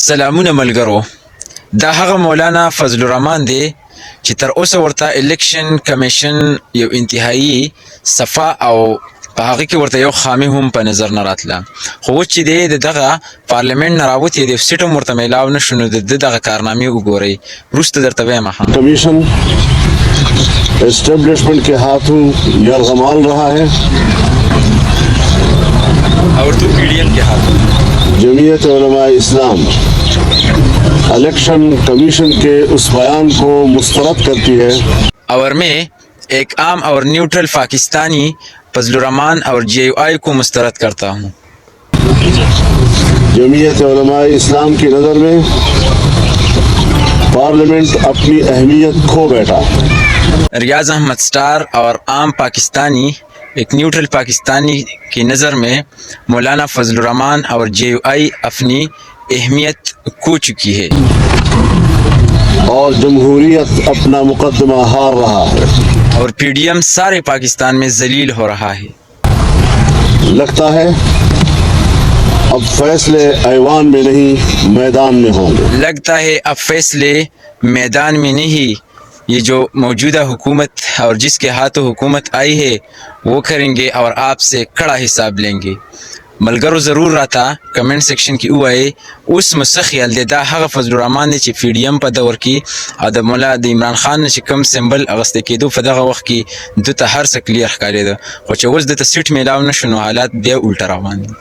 سلامونه ملګرو، دا هغه مولانا فضل الرحمن دی چې تر اوسه ورته الیکشن کمیشن یو انتهایی صفا او په هغه کې ورته یو خامي هم په نظر نه راتله، خو اوس چې دی د دغه پارلیمنت نه راوتې دی سیټ هم ورته میلاو نه شو، نو د دغه کارنامې وګورئ وروسته درته وایم. کمیشن اسٹیبلشمنٹ کے ہاتھوں یرغمال رہا ہے اور تو پی ڈی ایم کے ہاتھوں. جمعیت علماء اسلام الیکشن کمیشن کے اس بیان کو مسترد کرتی ہے اور میں ایک عام اور نیوٹرل پاکستانی فضل الرحمان اور جے یو آئی کو مسترد کرتا ہوں. جمعیت علماء اسلام کی نظر میں پارلیمنٹ اپنی اہمیت کھو بیٹھا. ریاض احمد اسٹار اور عام پاکستانی ایک نیوٹرل پاکستانی کی نظر میں مولانا فضل الرحمان اور جے یو آئی اپنی اہمیت کھو چکی ہے اور جمہوریت اپنا مقدمہ ہار رہا ہے اور پی ڈی ایم سارے پاکستان میں ذلیل ہو رہا ہے. لگتا ہے اب فیصلے ایوان میں نہیں میدان میں ہوں گے. لگتا ہے اب فیصلے میدان میں نہیں، یہ جو موجودہ حکومت اور جس کے ہاتھوں حکومت آئی ہے وہ کریں گے اور آپ سے کڑا حساب لیں گے. ملګرو ضرور راته کمنټ سیکشن کې ووایئ اوس مو څه خیال دی، دا هغه فضل الرحمن دی چې پی ډي ایم په دور کې او د مولا د عمران خان نه چې کوم سمبل اغوستی کېدو په دغه وخت کې دوی ته هر څه کلیر ښکارېده، خو چې اوس دته سیټ میلاو نه شو نو حالات بیا الټه روان دي.